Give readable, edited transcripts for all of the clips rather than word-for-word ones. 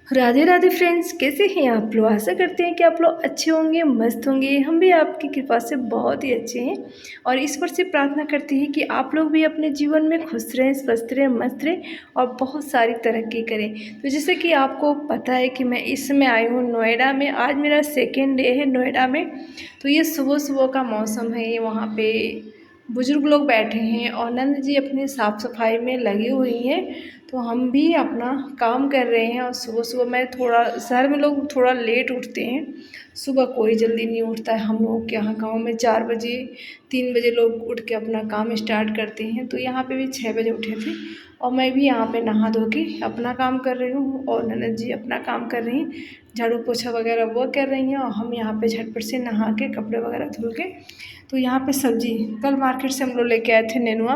Radhe Radhe friends, कैसे हैं आप लोग। आशा करते हैं कि आप लोग अच्छे होंगे, मस्त होंगे। हम भी आपकी कृपा से बहुत ही अच्छे हैं और ईश्वर से प्रार्थना करते हैं कि आप लोग भी अपने जीवन में खुश रहें, स्वस्थ रहें, मस्त रहें और बहुत सारी तरक्की करें। तो जैसे कि आपको पता है कि मैं इस समय आई हूँ नोएडा में। आज मेरा सेकेंड डे है नोएडा में। तो ये सुबह सुबह का मौसम है। ये वहाँ पे बुजुर्ग लोग बैठे हैं और नंद जी अपनी साफ़ सफाई में लगी हुई हैं। तो हम भी अपना काम कर रहे हैं। और सुबह सुबह मैं थोड़ा, शहर में लोग थोड़ा लेट उठते हैं, सुबह कोई जल्दी नहीं उठता है। हम लोग के यहाँ गाँव में 4 बजे 3 बजे लोग उठ के अपना काम स्टार्ट करते हैं। तो यहाँ पे भी 6 बजे उठे थे और मैं भी यहाँ पे नहा धो के अपना काम कर रही हूँ और ननद जी अपना काम कर रही हैं, झाड़ू पोछा वगैरह वो कर रही हैं और हम यहाँ पे झटपट से नहा के कपड़े वगैरह धुल के। तो यहाँ पे सब्जी कल मार्केट से हम लोग लेके आए थे नेनुआ।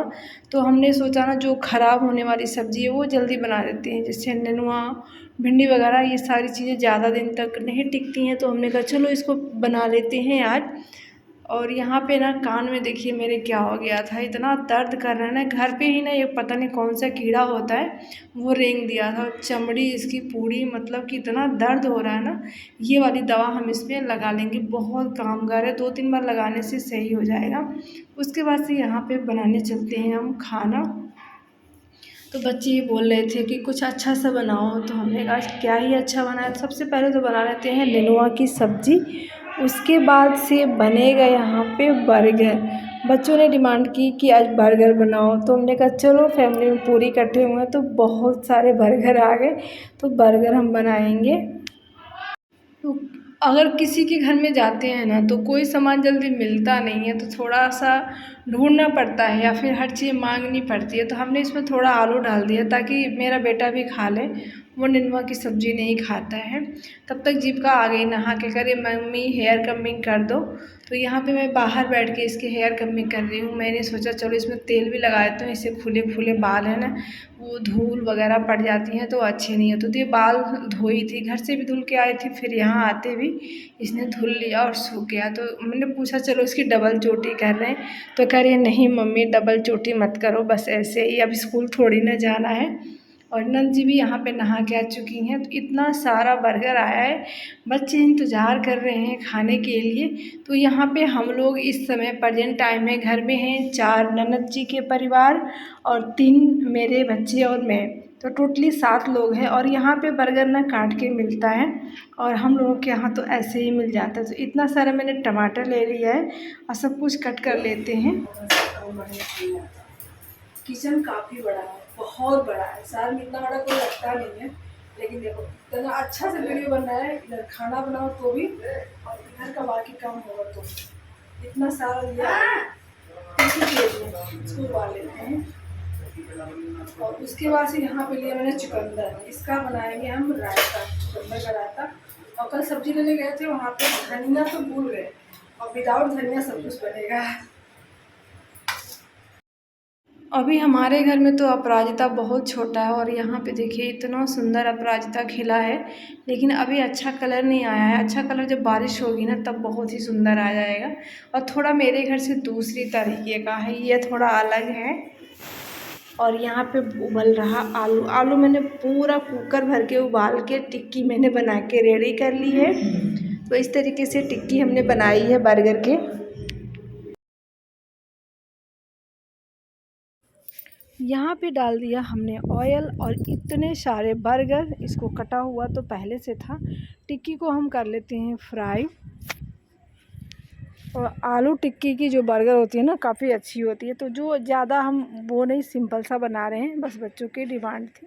तो हमने सोचा ना जो ख़राब होने वाली सब्ज़ी है वो जल्दी बना देते हैं, जैसे नेनुआ, भिंडी वगैरह। ये सारी चीज़ें ज़्यादा दिन तक नहीं टिकती हैं, तो हमने कहा चलो इसको बना लेते हैं आज। और यहाँ पे ना कान में देखिए मेरे क्या हो गया था, इतना दर्द कर रहा है ना। घर पे ही ना ये पता नहीं कौन सा कीड़ा होता है वो रेंग दिया था, चमड़ी इसकी पूरी, मतलब कि इतना दर्द हो रहा है ना। ये वाली दवा हम इसमें लगा लेंगे, बहुत कामगार है, 2-3 बार लगाने से सही हो जाएगा। उसके बाद से यहाँ पे बनाने चलते हैं हम खाना। तो बच्चे ये बोल रहे थे कि कुछ अच्छा सा बनाओ, तो हमने कहा क्या ही अच्छा बनाए। सबसे पहले तो बना लेते हैं नेनुआ की सब्ज़ी, उसके बाद से बनेगा यहाँ पे बर्गर। बच्चों ने डिमांड की कि आज बर्गर बनाओ, तो हमने कहा चलो, फैमिली में पूरी इकट्ठे हुए हैं तो बहुत सारे बर्गर आ गए, तो बर्गर हम बनाएंगे। तो अगर किसी के घर में जाते हैं ना तो कोई सामान जल्दी मिलता नहीं है, तो थोड़ा सा ढूंढना पड़ता है या फिर हर चीज़ मांगनी पड़ती है। तो हमने इसमें थोड़ा आलू डाल दिया ताकि मेरा बेटा भी खा ले, वो नेनुआ की सब्ज़ी नहीं खाता है। तब तक जीविका आ गई नहा के, करे मम्मी हेयर कमिंग कर दो। तो यहाँ पे मैं बाहर बैठ के इसके हेयर कमिंग कर रही हूँ। मैंने सोचा चलो इसमें तेल भी लगा देती हूँ, इससे खुले खुले बाल है ना, वो धूल वगैरह पड़ जाती हैं तो अच्छे नहीं होते। तो ये बाल धोई थी, घर से भी धुल के आई थी, फिर यहाँ आते भी इसने धुल लिया और सूख गया। तो मैंने पूछा चलो इसकी डबल चोटी कर रहे हैं, तो कह रही है नहीं मम्मी डबल चोटी मत करो, बस ऐसे ही, अब स्कूल थोड़ी ना जाना है। और नंद जी भी यहाँ पे नहा के आ चुकी हैं। तो इतना सारा बर्गर आया है, बच्चे इंतज़ार कर रहे हैं खाने के लिए। तो यहाँ पे हम लोग इस समय प्रेजेंट टाइम में घर में हैं, 4 ननद जी के परिवार और 3 मेरे बच्चे और मैं, तो टोटली 7 लोग हैं। और यहाँ पे बर्गर ना काट के मिलता है और हम लोगों के यहाँ तो ऐसे ही मिल जाता है। तो इतना सारा मैंने टमाटर ले लिया है और सब कुछ कट कर लेते हैं। किचन काफ़ी बड़ा है, बहुत बड़ा है, शहर में इतना बड़ा कोई लगता नहीं है। लेकिन देखो इतना अच्छा से वीडियो बन रहा है, इधर खाना बनाओ तो भी और इधर का बाकी काम होगा तो। इतना सारा लिया है, इसी प्लेट में इसको उबाल लेते हैं। और उसके बाद से यहाँ पे लिया मैंने चुकंदर, इसका बनाएंगे हम रायता, चुकंदर का रायता। और कल सब्जी लेने गए थे वहाँ पे धनिया तो भूल गए, और विदाउट धनिया सब कुछ बनेगा। अभी हमारे घर में तो अपराजिता बहुत छोटा है और यहाँ पे देखिए इतना सुंदर अपराजिता खिला है, लेकिन अभी अच्छा कलर नहीं आया है। अच्छा कलर जब बारिश होगी ना तब बहुत ही सुंदर आ जाएगा। और थोड़ा मेरे घर से दूसरी तरीके का है, ये थोड़ा अलग है। और यहाँ पे उबल रहा आलू, आलू मैंने पूरा कुकर भर के उबाल के टिक्की मैंने बना के रेडी कर ली है। तो इस तरीके से टिक्की हमने बनाई है बर्गर के। यहाँ पे डाल दिया हमने ऑयल और इतने सारे बर्गर, इसको कटा हुआ तो पहले से था। टिक्की को हम कर लेते हैं फ्राई। और आलू टिक्की की जो बर्गर होती है ना काफ़ी अच्छी होती है। तो जो ज़्यादा हम वो नहीं, सिंपल सा बना रहे हैं, बस बच्चों की डिमांड थी।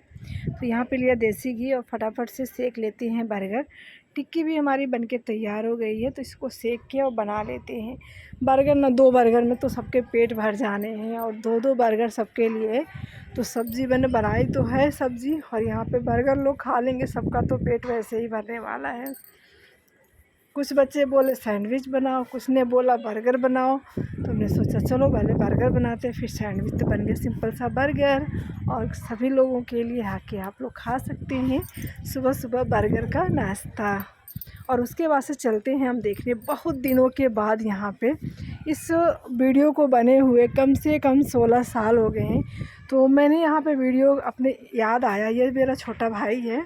तो यहाँ पे लिया देसी घी और फटाफट से सेक लेते हैं बर्गर। टिक्की भी हमारी बनके तैयार हो गई है, तो इसको सेक के और बना लेते हैं बर्गर। ना 2 बर्गर में तो सबके पेट भर जाने हैं और 2-2 बर्गर सबके लिए। तो सब्ज़ी मैंने बनाई तो है सब्ज़ी, और यहाँ पे बर्गर लोग खा लेंगे, सबका तो पेट वैसे ही भरने वाला है। कुछ बच्चे बोले सैंडविच बनाओ, कुछ ने बोला बर्गर बनाओ, तो हमने सोचा चलो पहले बर्गर बनाते हैं, फिर सैंडविच। तो बन गया सिंपल सा बर्गर और सभी लोगों के लिए आके आप लोग खा सकते हैं सुबह सुबह बर्गर का नाश्ता। और उसके बाद से चलते हैं हम देखने, बहुत दिनों के बाद यहाँ पे इस वीडियो को बने हुए कम से कम 16 साल हो गए हैं। तो मैंने यहाँ पे वीडियो अपने याद आया, ये मेरा छोटा भाई है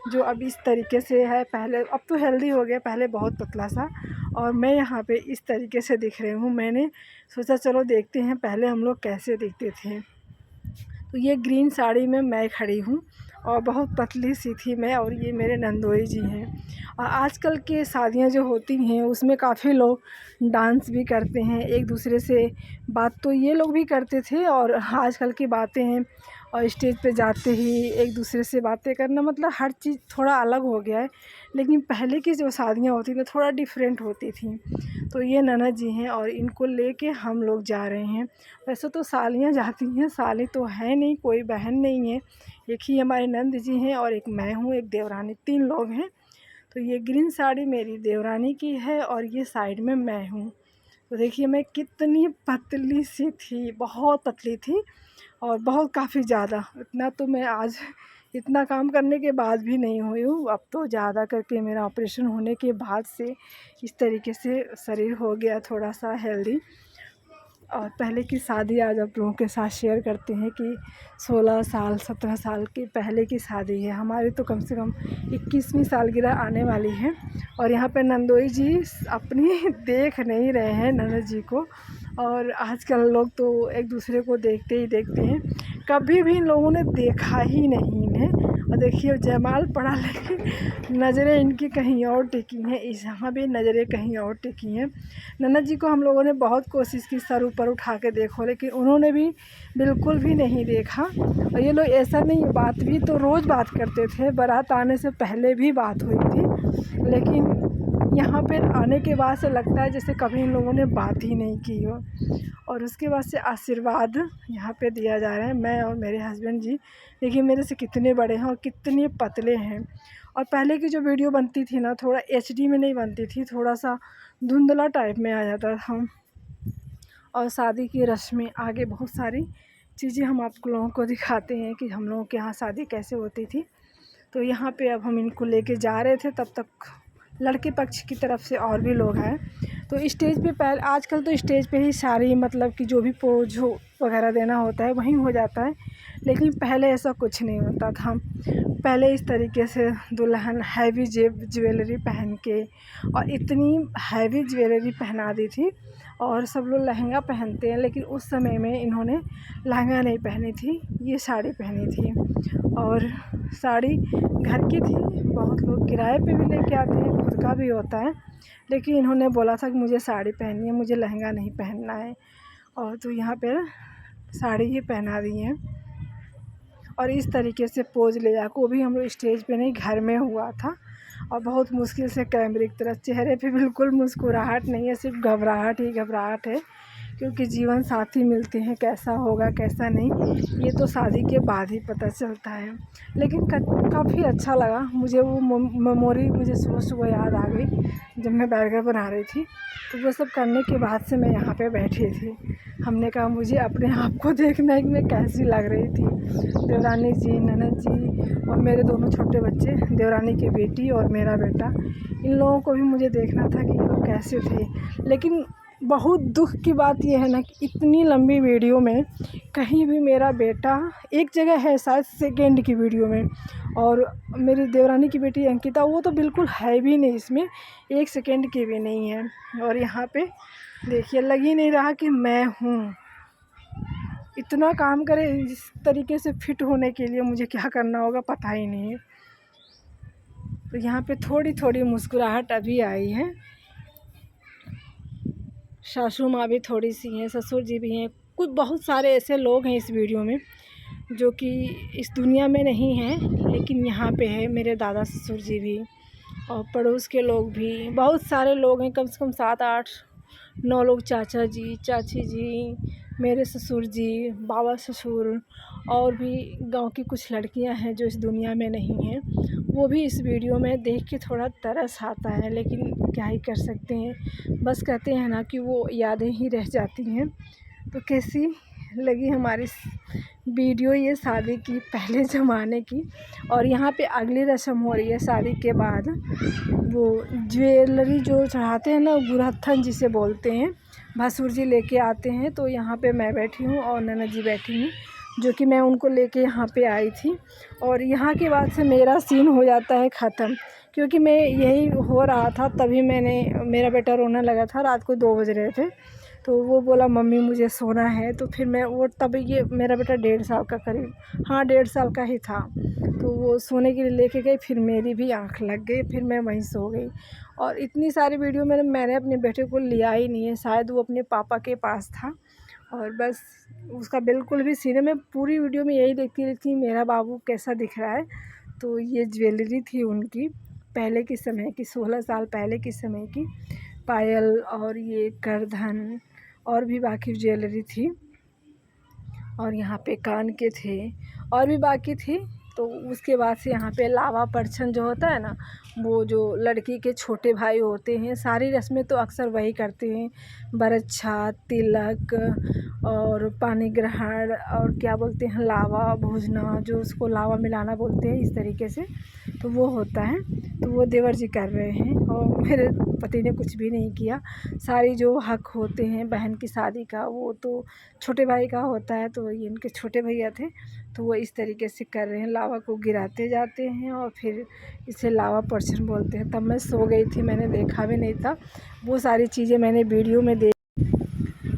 जो अब इस तरीके से है। पहले अब तो हेल्दी हो गया, पहले बहुत पतला सा, और मैं यहाँ पे इस तरीके से दिख रही हूँ। मैंने सोचा चलो देखते हैं पहले हम लोग कैसे दिखते थे। तो ये ग्रीन साड़ी में मैं खड़ी हूँ और बहुत पतली सी थी मैं, और ये मेरे नंदोई जी हैं। और आजकल के शादियाँ जो होती हैं उसमें काफ़ी लोग डांस भी करते हैं, एक दूसरे से बात तो ये लोग भी करते थे, और आजकल की बातें हैं और स्टेज पे जाते ही एक दूसरे से बातें करना, मतलब हर चीज़ थोड़ा अलग हो गया है। लेकिन पहले की जो शादियाँ होती थी थोड़ा डिफरेंट होती थी। तो ये ननद जी हैं और इनको लेके हम लोग जा रहे हैं। वैसे तो सालियाँ जाती हैं, साली तो है नहीं, कोई बहन नहीं है, एक ही हमारे नंद जी हैं और एक मैं हूँ, एक देवरानी, 3 लोग हैं। तो ये ग्रीन साड़ी मेरी देवरानी की है और ये साइड में मैं हूँ। तो देखिए मैं कितनी पतली सी थी, बहुत पतली थी, और बहुत काफ़ी ज़्यादा। इतना तो मैं आज इतना काम करने के बाद भी नहीं हुई हूँ। अब तो ज़्यादा करके मेरा ऑपरेशन होने के बाद से इस तरीके से शरीर हो गया थोड़ा सा हेल्दी। और पहले की शादी आज आप लोगों के साथ शेयर करते हैं कि 16 साल 17 साल की पहले की शादी है हमारी, तो कम से कम 21वीं सालगिरह आने वाली है। और यहाँ पे नंदोई जी अपनी देख नहीं रहे हैं ननद जी को, और आजकल लोग तो एक दूसरे को देखते ही देखते हैं, कभी भी इन लोगों ने देखा ही नहीं इन्हें। और देखिए जयमाल पड़ा, लेकिन नज़रें इनकी कहीं और टिकी हैं, इस यहाँ भी नज़रें कहीं और टिकी हैं। ननद जी को हम लोगों ने बहुत कोशिश की सर ऊपर उठा के देखो, लेकिन उन्होंने भी बिल्कुल भी नहीं देखा। और ये लोग ऐसा नहीं, बात भी तो रोज़ बात करते थे, बारात आने से पहले भी बात हुई थी, लेकिन यहाँ पे आने के बाद से लगता है जैसे कभी इन लोगों ने बात ही नहीं की हो। और उसके बाद से आशीर्वाद यहाँ पे दिया जा रहा है। मैं और मेरे हस्बैंड जी, देखिए मेरे से कितने बड़े हैं और कितने पतले हैं। और पहले की जो वीडियो बनती थी ना, थोड़ा एचडी में नहीं बनती थी, थोड़ा सा धुंधला टाइप में आ जाता था। और शादी की रस्में, आगे बहुत सारी चीज़ें हम आप लोगों को दिखाते हैं कि हम लोगों के यहाँ शादी कैसे होती थी। तो यहाँ पे अब हम इनको लेके जा रहे थे, तब तक लड़के पक्ष की तरफ से और भी लोग हैं। तो स्टेज पे पहले, आजकल तो स्टेज पे ही सारी, मतलब कि जो भी पोज हो वगैरह देना होता है वहीं हो जाता है, लेकिन पहले ऐसा कुछ नहीं होता था। पहले इस तरीके से दुल्हन हैवी ज्वेलरी पहन के, और इतनी हैवी ज्वेलरी पहना दी थी, और सब लोग लहंगा पहनते हैं, लेकिन उस समय में इन्होंने लहंगा नहीं पहनी थी, ये साड़ी पहनी थी। और साड़ी घर की थी, बहुत लोग किराए पे भी लेके आते हैं, खुद का भी होता है, लेकिन इन्होंने बोला था कि मुझे साड़ी पहननी है, मुझे लहंगा नहीं पहनना है। और तो यहाँ पे साड़ी ही पहना दी है। और इस तरीके से पोज ले जाकर, वो भी हम लोग स्टेज पे नहीं, घर में हुआ था, और बहुत मुश्किल से कैमरे की तरफ, चेहरे पे बिल्कुल मुस्कुराहट नहीं है, सिर्फ घबराहट ही घबराहट है, क्योंकि जीवन साथी मिलते हैं, कैसा होगा कैसा नहीं ये तो शादी के बाद ही पता चलता है। लेकिन काफ़ी अच्छा लगा मुझे, वो मेमोरी मुझे सुबह सुबह याद आ गई जब मैं बर्गर बना रही थी। तो वो सब करने के बाद से मैं यहाँ पे बैठी थी। हमने कहा मुझे अपने आप को देखना है कि मैं कैसी लग रही थी। देवरानी जी, ननद जी और मेरे दोनों छोटे बच्चे, देवरानी की बेटी और मेरा बेटा, इन लोगों को भी मुझे देखना था कि ये लोग कैसे थे। लेकिन बहुत दुख की बात यह है ना कि इतनी लंबी वीडियो में कहीं भी मेरा बेटा, एक जगह है शायद सेकेंड की वीडियो में, और मेरी देवरानी की बेटी अंकिता, वो तो बिल्कुल है भी नहीं इसमें, 1 सेकेंड की भी नहीं है। और यहाँ पे देखिए लग ही नहीं रहा कि मैं हूँ। इतना काम करे इस तरीके से फिट होने के लिए मुझे क्या करना होगा पता ही नहीं है। तो यहाँ पे थोड़ी थोड़ी मुस्कुराहट अभी आई है। सासू माँ भी थोड़ी सी हैं, ससुर जी भी हैं, कुछ बहुत सारे ऐसे लोग हैं इस वीडियो में जो कि इस दुनिया में नहीं हैं, लेकिन यहाँ पे है। मेरे दादा ससुर जी भी, और पड़ोस के लोग भी, बहुत सारे लोग हैं, कम से कम 7 8 9 लोग, चाचा जी, चाची जी, मेरे ससुर जी, बाबा ससुर, और भी गांव की कुछ लड़कियां हैं जो इस दुनिया में नहीं हैं। वो भी इस वीडियो में देख के थोड़ा तरस आता है, लेकिन क्या ही कर सकते हैं, बस कहते हैं ना कि वो यादें ही रह जाती हैं। तो कैसी लगी हमारी वीडियो ये शादी की पहले ज़माने की। और यहाँ पे अगली रस्म हो रही है शादी के बाद, वो ज्वेलरी जो चढ़ाते हैं ना, गुरहत्थन जिसे बोलते हैं, भसुर जी लेके आते हैं। तो यहाँ पे मैं बैठी हूँ और ननद जी बैठी हूँ। जो कि मैं उनको लेके यहाँ पे आई थी। और यहाँ के बाद से मेरा सीन हो जाता है ख़त्म, क्योंकि मैं यही हो रहा था तभी मेरा बेटा रोने लगा था। रात को 2 बज रहे थे, तो वो बोला मम्मी मुझे सोना है। तो फिर मैं वो तब ये मेरा बेटा 1.5 साल का करीब, हाँ 1.5 साल का ही था, तो वो सोने के लिए लेके गई। फिर मेरी भी आँख लग गई, फिर मैं वहीं सो गई। और इतनी सारी वीडियो मैंने अपने बेटे को लिया ही नहीं है, शायद वो अपने पापा के पास था। और बस उसका बिल्कुल भी सीन है, मैं पूरी वीडियो में यही देखती रहती हूँ मेरा बाबू कैसा दिख रहा है। तो ये ज्वेलरी थी उनकी पहले के समय की, 16 साल पहले के समय की पायल, और ये करधन और भी बाकी ज्वेलरी थी। और यहाँ पे कान के थे और भी बाकी थी। तो उसके बाद से यहाँ पे लावा परछन जो होता है ना, वो जो लड़की के छोटे भाई होते हैं, सारी रस्में तो अक्सर वही करते हैं। बरच्छा, तिलक और पानी ग्रहण और क्या बोलते हैं लावा भोजना, जो उसको लावा मिलाना बोलते हैं इस तरीके से, तो वो होता है। तो वो देवर जी कर रहे हैं और मेरे पति ने कुछ भी नहीं किया। सारी जो हक होते हैं बहन की शादी का, वो तो छोटे भाई का होता है, तो ये इनके छोटे भैया थे, तो वो इस तरीके से कर रहे हैं। लावा को गिराते जाते हैं और फिर इसे लावा परछन बोलते हैं। तब मैं सो गई थी, मैंने देखा भी नहीं था। वो सारी चीज़ें मैंने वीडियो में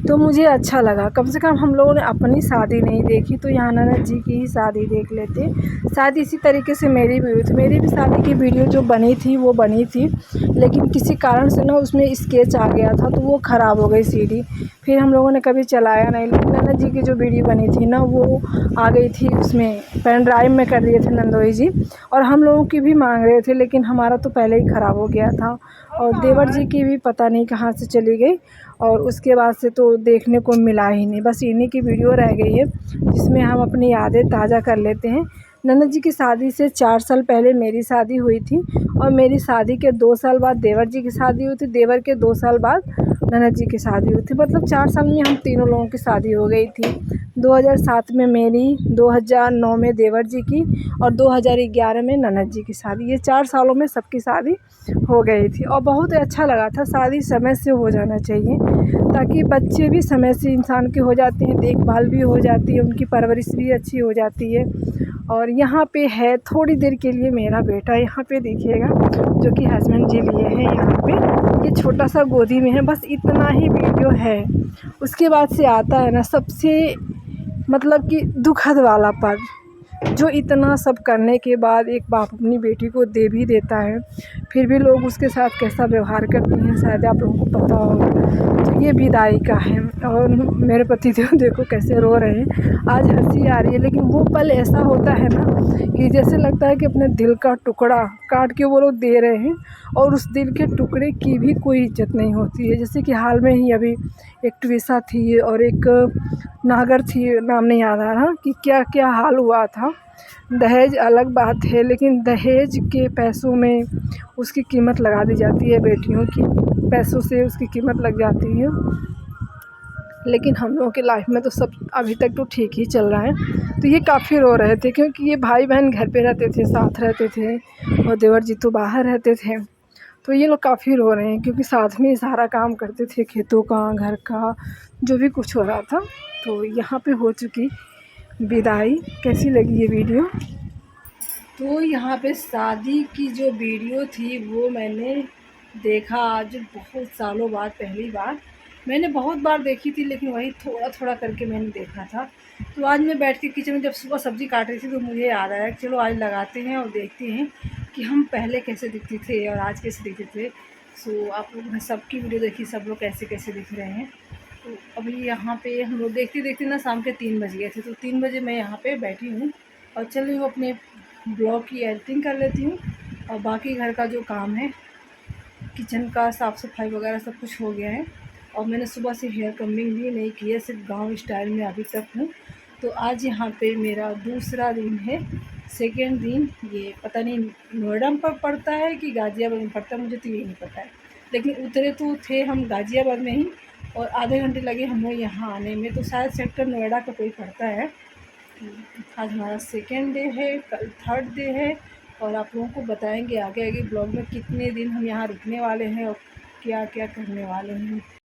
तो मुझे अच्छा लगा। कम से कम हम लोगों ने अपनी शादी नहीं देखी, तो यहाँ ननद जी की ही शादी देख लेते। शायद इसी तरीके से मेरी भी हुई थी। मेरी भी शादी की वीडियो जो बनी थी वो बनी थी, लेकिन किसी कारण से ना उसमें स्केच आ गया था, तो वो ख़राब हो गई सीडी। फिर हम लोगों ने कभी चलाया नहीं। लेकिन ननद जी की जो वीडियो बनी थी ना, वो आ गई थी उसमें, पेन ड्राइव में कर दिए थे नंदोई जी, और हम लोगों की भी मांग रहे थे, लेकिन हमारा तो पहले ही ख़राब हो गया था। और देवर जी की भी पता नहीं कहाँ से चली गई, और उसके बाद से तो देखने को मिला ही नहीं। बस इन्हीं की वीडियो रह गई है जिसमें हम अपनी यादें ताज़ा कर लेते हैं। ननद जी की शादी से 4 साल पहले मेरी शादी हुई थी, और मेरी शादी के 2 साल बाद देवर जी की शादी हुई थी। देवर के 2 साल बाद ननद जी की शादी हुई थी। मतलब 4 साल में हम तीनों लोगों की शादी हो गई थी। 2007 में मेरी, 2009 में देवर जी की, और 2011 में ननद जी की शादी। ये 4 सालों में सबकी शादी हो गई थी, और बहुत अच्छा लगा था। शादी समय से हो जाना चाहिए, ताकि बच्चे भी समय से इंसान के हो जाते हैं, देखभाल भी हो जाती है, उनकी परवरिश भी अच्छी हो जाती है। और यहाँ पे है थोड़ी देर के लिए मेरा बेटा, यहाँ पे देखिएगा, जो कि हस्बैंड जी लिए हैं यहाँ पे। ये छोटा सा गोदी में है, बस इतना ही वीडियो है। उसके बाद से आता है ना सबसे मतलब कि दुखद वाला पल, जो इतना सब करने के बाद एक बाप अपनी बेटी को दे भी देता है, फिर भी लोग उसके साथ कैसा व्यवहार करते हैं, शायद आप लोगों को पता होगा। तो ये विदाई का है। और मेरे पति देव देखो कैसे रो रहे हैं। आज हंसी आ रही है, लेकिन वो पल ऐसा होता है ना कि जैसे लगता है कि अपने दिल का टुकड़ा काट के वो लोग दे रहे हैं, और उस दिल के टुकड़े की भी कोई इज्जत नहीं होती है। जैसे कि हाल में ही अभी एक ट्विसा थी और एक नागर थी, नाम नहीं याद आ रहा, कि क्या क्या हाल हुआ था। दहेज अलग बात है, लेकिन दहेज के पैसों में उसकी कीमत लगा दी जाती है, बेटियों की पैसों से उसकी कीमत लग जाती है। लेकिन हम लोगों की लाइफ में तो सब अभी तक तो ठीक ही चल रहा है। तो ये काफ़ी रो रहे थे, क्योंकि ये भाई बहन घर पे रहते थे, साथ रहते थे, और देवर जी तो बाहर रहते थे। तो ये लोग काफ़ी रो रहे हैं, क्योंकि साथ में ही सारा काम करते थे, खेतों का, घर का, जो भी कुछ हो रहा था। तो यहाँ पे हो चुकी विदाई। कैसी लगी ये वीडियो? तो यहाँ पे शादी की जो वीडियो थी वो मैंने देखा आज बहुत सालों बाद, पहली बार। मैंने बहुत बार देखी थी, लेकिन वही थोड़ा थोड़ा करके मैंने देखा था। तो आज मैं बैठ के किचन में जब सुबह सब्ज़ी काट रही थी, तो मुझे याद आया कि चलो आज लगाते हैं और देखते हैं कि हम पहले कैसे दिखते थे और आज कैसे दिखते थे। सो आप लोगों ने सबकी वीडियो देखी, सब लोग कैसे कैसे दिख रहे हैं। तो अभी यहाँ पे हम लोग देखते देखते ना शाम के 3 बज गए थे। तो 3 बजे मैं यहाँ पे बैठी हूँ और चल रही हूँ अपने ब्लॉग की एडिटिंग कर लेती हूँ, और बाकी घर का जो काम है, किचन का साफ़ सफाई वगैरह सब कुछ हो गया है। और मैंने सुबह से हेयर कमिंग भी नहीं की है, सिर्फ गांव स्टाइल में अभी तक हूँ। तो आज यहाँ पे मेरा दूसरा दिन है, सेकेंड दिन। ये पता नहीं नोएडा पर पड़ता है कि गाज़ियाबाद में पड़ता है, मुझे तो ये नहीं पता है। लेकिन उतरे तो थे हम गाज़ियाबाद में ही, और आधे घंटे लगे हमें यहाँ आने में। तो शायद सेक्टर नोएडा का कोई पड़ता है। आज हमारा सेकेंड डे है, कल थर्ड डे है, और आप लोगों को बताएंगे आगे आगे ब्लॉग में कितने दिन हम यहाँ रुकने वाले हैं और क्या क्या करने वाले हैं।